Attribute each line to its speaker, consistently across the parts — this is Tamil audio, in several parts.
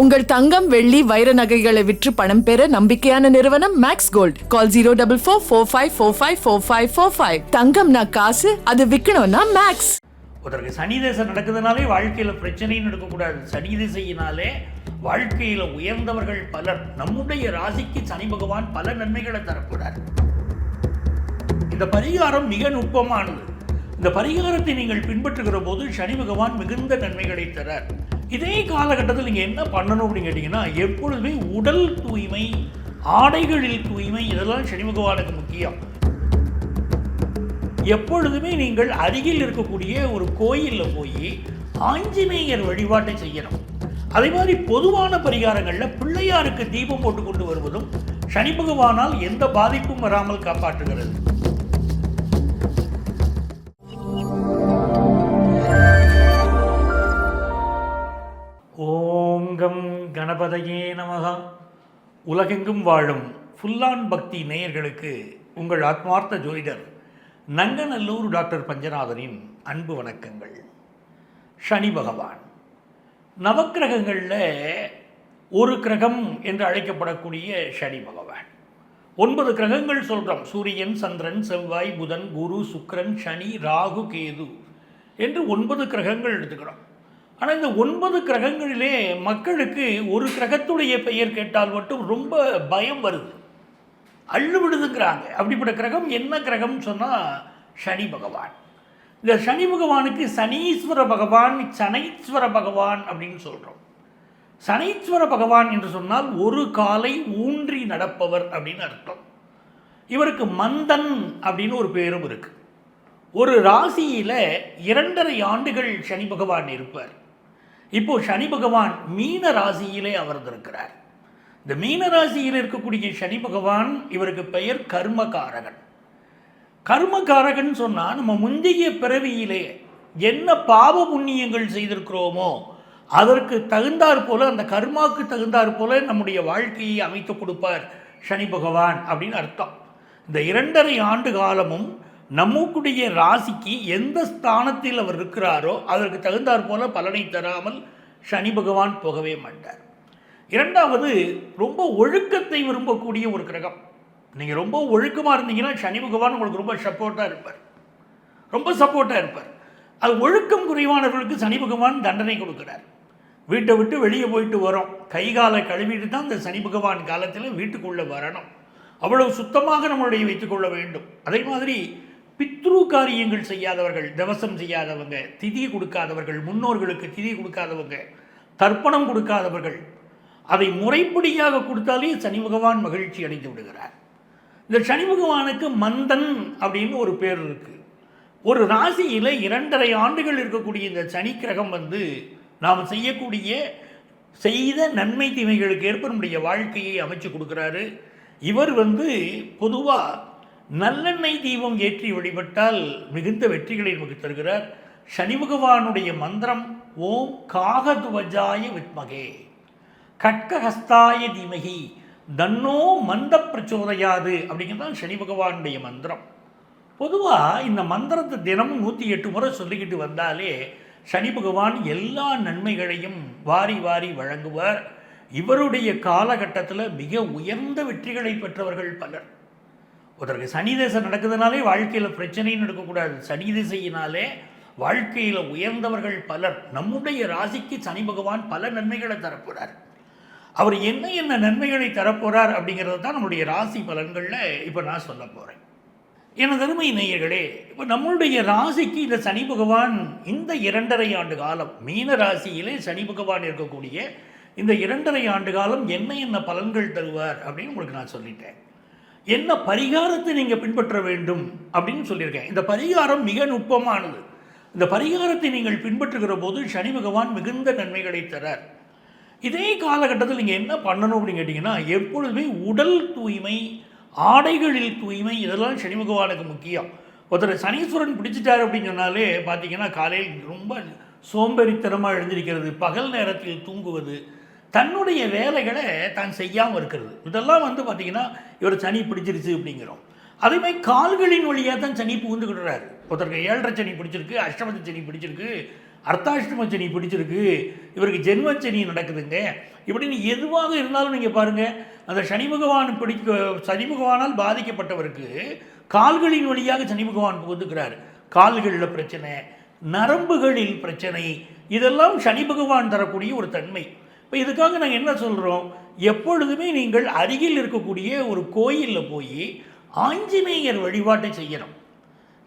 Speaker 1: உங்கள் தங்கம் வெள்ளி வைர நகைகளை விற்று பணம் பெற நம்பிக்கையான நிறுவனம் மேக்ஸ் கோல்ட். கால் 04445454545. தங்கம்னா காசு, அது விற்கணும்னா மேக்ஸ்.
Speaker 2: ஒருத்தருக்கு சனி திசை நடக்குதுனாலே வாழ்க்கையில் பிரச்சனைன்னு எடுக்கக்கூடாது. சனி திசையினாலே வாழ்க்கையில் உயர்ந்தவர்கள் பலர். நம்முடைய ராசிக்கு சனி பகவான் பல நன்மைகளை தரக்கூடாது. இந்த பரிகாரம் மிக நுட்பமானது. இந்த பரிகாரத்தை நீங்கள் பின்பற்றுகிற போது சனி பகவான் மிகுந்த நன்மைகளை தரார். இதே காலகட்டத்தில் நீங்கள் என்ன பண்ணணும் அப்படின்னு கேட்டிங்கன்னா, எப்பொழுதுமே உடல் தூய்மை, ஆடைகளில் தூய்மை, இதெல்லாம் சனி பகவானுக்கு முக்கியம். எப்பொழுதுமே நீங்கள் அருகில் இருக்கக்கூடிய ஒரு கோயிலில் போய் ஆஞ்சநேயர் வழிபாட்டை செய்யணும். அதே மாதிரி பொதுவான பரிகாரங்களில் பிள்ளையாருக்கு தீபம் போட்டு கொண்டு வருவதும் சனி பகவானால் எந்த பாதிப்பும் வராமல் காப்பாற்றுகிறது. ஓம் கம் கணபதையே நமக. உலகெங்கும் வாழும் ஃபுல்லான் பக்தி நேயர்களுக்கு உங்கள் ஆத்மார்த்த ஜோதிடர் நங்கநல்லூர் டாக்டர் பஞ்சநாதனின் அன்பு வணக்கங்கள். சனி பகவான் நவக்கிரகங்களில் ஒரு கிரகம் என்று அழைக்கப்படக்கூடிய சனி பகவான். 9 கிரகங்கள் சொல்கிறோம். சூரியன், சந்திரன், செவ்வாய், புதன், குரு, சுக்கிரன், சனி, ராகு, கேது என்று 9 கிரகங்கள் எடுத்துக்கிறோம். ஆனால் இந்த 9 கிரகங்களிலே மக்களுக்கு ஒரு கிரகத்துடைய பெயர் கேட்டால் மட்டும் ரொம்ப பயம் வருது, அள்ளு விடுதுங்கிறாங்க. அப்படிப்பட்ட கிரகம் என்ன கிரகம்னு சொன்னால் சனி பகவான். இந்த சனி பகவானுக்கு சனீஸ்வர பகவான், சனைஸ்வர பகவான் அப்படின்னு சொல்கிறோம். சனீஸ்வர பகவான் என்று சொன்னால் ஒரு காலை ஊன்றி நடப்பவர் அப்படின்னு அர்த்தம். இவருக்கு மந்தன் அப்படின்னு ஒரு பேரும் இருக்கு. ஒரு ராசியில் 2.5 ஆண்டுகள் சனி பகவான் இருப்பார். இப்போ சனி பகவான் மீன ராசியிலே அமர்ந்திருக்கிறார். இந்த மீன ராசியில் இருக்கக்கூடிய சனி பகவான், இவருக்கு பெயர் கர்மகாரகன். கர்மகாரகன் சொன்னால் நம்ம முந்தைய பிறவியிலே என்ன பாவ புண்ணியங்கள் செய்திருக்கிறோமோ அதற்கு தகுந்தாற் போல, அந்த கர்மாவுக்கு தகுந்தாற் போல நம்முடைய வாழ்க்கையை அமைத்து கொடுப்பார் சனி பகவான் அப்படின்னு அர்த்தம். இந்த 2.5 ஆண்டு காலமும் நம்முடைய ராசிக்கு எந்த ஸ்தானத்தில் அவர் இருக்கிறாரோ அதற்கு தகுந்தாற் போல பலனை தராமல் சனி பகவான் போகவே மாட்டார். இரண்டாவது, ரொம்ப ஒழுக்கத்தை விரும்பக்கூடிய ஒரு கிரகம். நீங்கள் ரொம்ப ஒழுக்கமாக இருந்தீங்கன்னா சனி பகவான் உங்களுக்கு ரொம்ப சப்போர்ட்டாக இருப்பார், ரொம்ப சப்போர்ட்டாக இருப்பார். அது ஒழுக்கம் குறைவானவர்களுக்கு சனி பகவான் தண்டனை கொடுக்குறார். வீட்டை விட்டு வெளியே போயிட்டு வரோம், கை காலை கழுவிட்டு தான் இந்த சனி பகவான் காலத்தில் வீட்டுக்குள்ளே வரணும். அவ்வளவு சுத்தமாக நம்மளுடைய வைத்துக்கொள்ள வேண்டும். அதே மாதிரி பித்ரு காரியங்கள் செய்யாதவர்கள், தவசம் செய்யாதவங்க, திதி கொடுக்காதவர்கள், முன்னோர்களுக்கு திதி கொடுக்காதவங்க, தர்ப்பணம் கொடுக்காதவர்கள், அதை முறைப்படியாக கொடுத்தாலே சனி பகவான் மகிழ்ச்சி அடைந்து விடுகிறார். இந்த சனி பகவானுக்கு மந்தன் அப்படின்னு ஒரு பேர் இருக்குது. ஒரு ராசியில் 2.5 ஆண்டுகள் இருக்கக்கூடிய இந்த சனி கிரகம் நாம் செய்த நன்மை தீமைகளுக்கு ஏற்ப நம்முடைய வாழ்க்கையை அமைச்சு கொடுக்குறாரு. இவர் பொதுவாக நல்லெண்ணெய் தீபம் ஏற்றி வழிபட்டால் மிகுந்த வெற்றிகளை நமக்கு தருகிறார். சனி பகவானுடைய மந்திரம் ஓம் காகதுவஜாய வித்மகே கட்கஹஸ்தாய தீமகி தன்னோ மந்த பிரச்சோதயாது அப்படிங்கிறது சனி பகவானுடைய மந்திரம். பொதுவாக இந்த மந்திரத்தை தினமும் 108 முறை சொல்லிக்கிட்டு வந்தாலே சனி பகவான் எல்லா நன்மைகளையும் வாரி வாரி வழங்குவார். இவருடைய காலகட்டத்தில் மிக உயர்ந்த வெற்றிகளை பெற்றவர்கள் பலர். ஒருத்தருக்கு சனி திசை நடக்குதுனாலே வாழ்க்கையில் பிரச்சனைன்னு எடுக்கக்கூடாது. சனி திசையினாலே வாழ்க்கையில் உயர்ந்தவர்கள் பலர். நம்முடைய ராசிக்கு சனி பகவான் பல நன்மைகளை தரப்போகிறார். அவர் என்ன என்ன நன்மைகளை தரப்போகிறார் அப்படிங்கிறது தான் நம்முடைய ராசி பலன்களில் இப்போ நான் சொல்ல போகிறேன். எனது அருமை நேயர்களே, இப்போ நம்மளுடைய ராசிக்கு இந்த சனி பகவான் இந்த 2.5 ஆண்டு காலம் மீன ராசியிலே சனி பகவான் இருக்கக்கூடிய இந்த 2.5 ஆண்டு காலம் என்ன என்ன பலன்கள் தருவார் அப்படின்னு உங்களுக்கு நான் சொல்லிட்டேன். என்ன பரிகாரத்தை நீங்கள் பின்பற்ற வேண்டும் அப்படின்னு சொல்லியிருக்கேன். இந்த பரிகாரம் மிக நுட்பமானது. இந்த பரிகாரத்தை நீங்கள் பின்பற்றுகிற போது சனி பகவான் மிகுந்த நன்மைகளை தரார். இதே காலகட்டத்தில் நீங்கள் என்ன பண்ணணும் அப்படின்னு கேட்டிங்கன்னா, எப்பொழுதுமே உடல் தூய்மை, ஆடைகளில் தூய்மை, இதெல்லாம் சனி பகவானுக்கு முக்கியம். ஒருத்தர் சனீஸ்வரன் பிடிச்சிட்டார் அப்படின்னு சொன்னாலே பார்த்தீங்கன்னா காலையில் ரொம்ப சோம்பேறித்தனமாக எழுந்திருக்கிறது, பகல் நேரத்தில் தூங்குவது, தன்னுடைய வேலைகளை தான் செய்யாமல் இருக்கிறது, இதெல்லாம் பார்த்திங்கன்னா இவர் சனி பிடிச்சிருச்சு அப்படிங்கிறோம். அதேமாதிரி கால்களின் வழியாக தான் சனி புகுந்துக்கிட்டுறாரு. ஒருத்தருக்கு 7.5 சனி பிடிச்சிருக்கு, அஷ்டமத்து சனி பிடிச்சிருக்கு, அர்த்தாஷ்டம சனி பிடிச்சிருக்கு, இவருக்கு ஜென்மச்சனி நடக்குதுங்க, இப்படின்னு எதுவாக இருந்தாலும் நீங்கள் பாருங்கள், அந்த சனி பகவானால் பாதிக்கப்பட்டவருக்கு கால்களின் வழியாக சனி பகவான் புகுந்துக்கிறார். கால்களில் பிரச்சனை, நரம்புகளில் பிரச்சனை, இதெல்லாம் சனி பகவான் தரக்கூடிய ஒரு தன்மை. இப்போ இதுக்காக நாங்கள் என்ன சொல்கிறோம், எப்பொழுதுமே நீங்கள் அருகில் இருக்கக்கூடிய ஒரு கோயிலில் போய் ஆஞ்சநேயர் வழிபாட்டை செய்யணும்.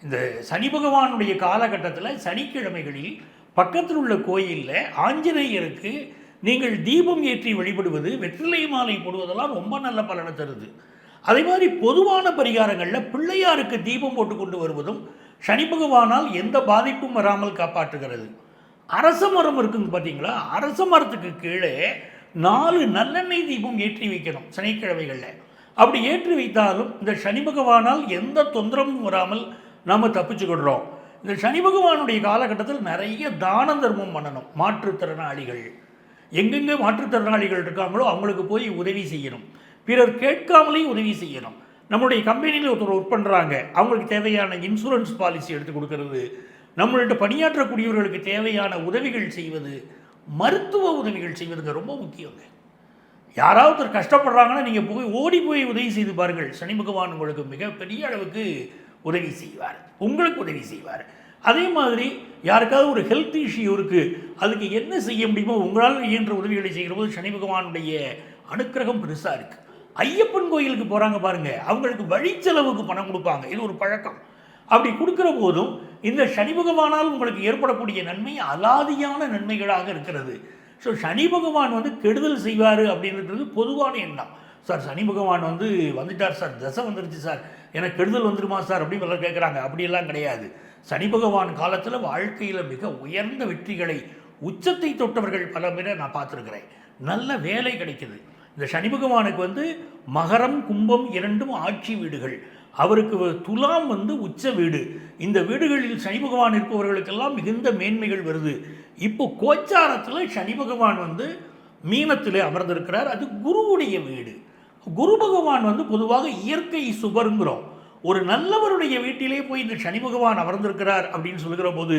Speaker 2: இந்த சனி பகவானுடைய காலகட்டத்தில் சனிக்கிழமைகளில் பக்கத்தில் உள்ள கோயிலில் ஆஞ்சநேயருக்கு நீங்கள் தீபம் ஏற்றி வழிபடுவது, வெற்றிலை மாலை போடுவதெல்லாம் ரொம்ப நல்ல பலனை தருது. அதே மாதிரி பொதுவான பரிகாரங்களில் பிள்ளையாருக்கு தீபம் போட்டு கொண்டு வருவதும் சனி பகவானால் எந்த பாதிப்பும் வராமல் காப்பாற்றுகிறது. அரச மரம் இருக்குங்க பார்த்தீங்களா, அரச மரத்துக்கு கீழே 4 நல்லெண்ணெய் தீபம் ஏற்றி வைக்கணும் சனிக்கிழமைகளில். அப்படி ஏற்றி வைத்தாலும் இந்த சனி பகவானால் எந்த தொந்தரமும் வராமல் நாம் தப்பிச்சுக்கிடுறோம். இந்த சனி பகவானுடைய காலகட்டத்தில் நிறைய தான தர்மம் பண்ணணும். மாற்றுத்திறனாளிகள் எங்கெங்கே மாற்றுத்திறனாளிகள் இருக்காங்களோ அவங்களுக்கு போய் உதவி செய்யணும். பிறர் கேட்காமலே உதவி செய்யணும். நம்மளுடைய கம்பெனியில் ஒருத்தர் ஒர்க் பண்ணுறாங்க, அவங்களுக்கு தேவையான இன்சூரன்ஸ் பாலிசி எடுத்து கொடுக்கறது, நம்மள்கிட்ட பணியாற்றக்கூடியவர்களுக்கு தேவையான உதவிகள் செய்வது, மருத்துவ உதவிகள் செய்வதுங்க ரொம்ப முக்கியங்க. யாராவது ஒருத்தர் கஷ்டப்படுறாங்கன்னா நீங்கள் போய் ஓடி போய் உதவி செய்து பாருங்கள். சனி பகவான் உங்களுக்கு மிகப்பெரிய அளவுக்கு உதவி செய்வார், உங்களுக்கு உதவி செய்வார். அதே மாதிரி யாருக்காவது ஒரு ஹெல்த் இஷ்யூ இருக்குது, அதுக்கு என்ன செய்ய முடியுமோ உங்களால் இயன்ற உதவிகளை செய்கிற போது சனி பகவானுடைய அனுக்கிரகம் பெருசாக இருக்குது. ஐயப்பன் கோயிலுக்கு போகிறாங்க பாருங்கள், அவங்களுக்கு வழிச்செலவுக்கு பணம் கொடுப்பாங்க, இது ஒரு பழக்கம். அப்படி கொடுக்குற போதும் இந்த சனி பகவானால் உங்களுக்கு ஏற்படக்கூடிய நன்மை அலாதியான நன்மைகளாக இருக்கிறது. ஸோ சனி பகவான் கெடுதல் செய்வார் அப்படின்றது பொதுவான எண்ணம். சார் சனி பகவான் வந்துட்டார் சார், தசை வந்துருச்சு சார், எனக்கு கெடுதல் வந்துருமா சார் அப்படின்னு எல்லாம் கேட்குறாங்க. அப்படியெல்லாம் கிடையாது. சனி பகவான் காலத்தில் வாழ்க்கையில் மிக உயர்ந்த வெற்றிகளை, உச்சத்தை தொட்டவர்கள் பல பேரை நான் பார்த்துருக்கிறேன். நல்ல வேலை கிடைக்குது. இந்த சனி பகவானுக்கு மகரம் கும்பம் 2ம் ஆட்சி வீடுகள், அவருக்கு துலாம் உச்ச வீடு. இந்த வீடுகளில் சனி பகவான் இருப்பவர்களுக்கெல்லாம் மிகுந்த மேன்மைகள் வருது. இப்போ கோச்சாரத்தில் சனி பகவான் மீனத்தில் அமர்ந்திருக்கிறார், அது குருவுடைய வீடு. குரு பகவான் பொதுவாக இயற்கை சுபருங்கிறோம். ஒரு நல்லவருடைய வீட்டிலே போய் இந்த சனி பகவான் அமர்ந்திருக்கிறார் அப்படின்னு சொல்லுகிற போது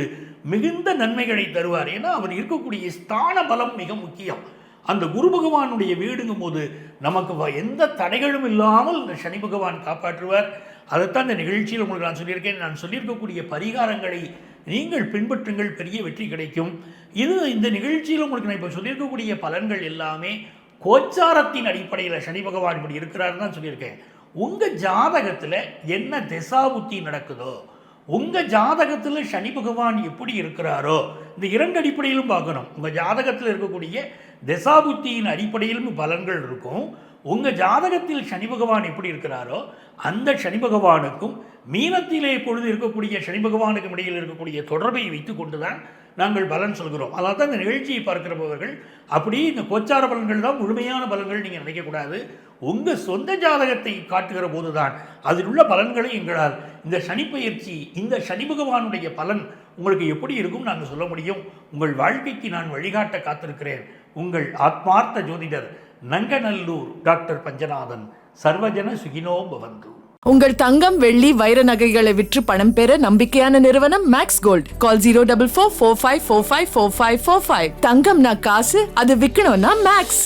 Speaker 2: மிகுந்த நன்மைகளை தருவார். ஏன்னா அவர் இருக்கக்கூடிய ஸ்தான பலம் மிக முக்கியம். அந்த குரு பகவானுடைய வீடுங்கும் போது நமக்கு எந்த தடைகளும் இல்லாமல் இந்த சனி பகவான் காப்பாற்றுவார். அதைத்தான் இந்த நிகழ்ச்சியில் உங்களுக்கு நான் சொல்லியிருக்கேன். நான் சொல்லியிருக்கக்கூடிய பரிகாரங்களை நீங்கள் பின்பற்றுங்கள், பெரிய வெற்றி கிடைக்கும். இந்த நிகழ்ச்சியில் உங்களுக்கு நான் இப்போ சொல்லியிருக்கக்கூடிய பலன்கள் எல்லாமே கோச்சாரத்தின் அடிப்படையில் சனி பகவான் இப்படி இருக்கிறாருன்னு தான் சொல்லியிருக்கேன். உங்கள் ஜாதகத்தில் என்ன திசாபுத்தி நடக்குதோ, உங்கள் ஜாதகத்தில் சனி பகவான் எப்படி இருக்கிறாரோ, இந்த 2 அடிப்படையிலும் பார்க்கணும். உங்கள் ஜாதகத்தில் இருக்கக்கூடிய திசாபுத்தியின் அடிப்படையிலும் பலன்கள் இருக்கும். உங்கள் ஜாதகத்தில் சனி பகவான் எப்படி இருக்கிறாரோ அந்த சனி பகவானுக்கும் மீனத்திலே பொழுது இருக்கக்கூடிய சனி பகவானுக்கும் இடையில் இருக்கக்கூடிய தொடர்பை வைத்து கொண்டு தான் நாங்கள் பலன் சொல்கிறோம். அதனால தான் இந்த நிகழ்ச்சியை பார்க்கிறவர்கள் அப்படி இந்த கோச்சார பலன்கள் தான் முழுமையான பலன்கள் நீங்கள் நினைக்கக்கூடாது. உங்கள் சொந்த ஜாதகத்தை காட்டுகிற போது தான் அதில் உள்ள பலன்களை எங்களால் இந்த சனி பயிற்சி, இந்த சனி பகவானுடைய பலன் உங்களுக்கு எப்படி இருக்கும் நாங்கள் சொல்ல முடியும். உங்கள் வாழ்க்கைக்கு நான் வழிகாட்ட காத்திருக்கிறேன். உங்கள் ஆத்மார்த்த ஜோதிடர் நங்கநல்லூர் டாக்டர் பஞ்சநாதன். சர்வஜன சுகினோ பவந்து.
Speaker 1: உங்கள் தங்கம் வெள்ளி வைர நகைகளை விற்று பணம் பெற நம்பிக்கையான நிறுவனம் மேக்ஸ் கோல்ட். கால் 04445454545. தங்கம்னா காசு, அது விற்கணும்னா மேக்ஸ்.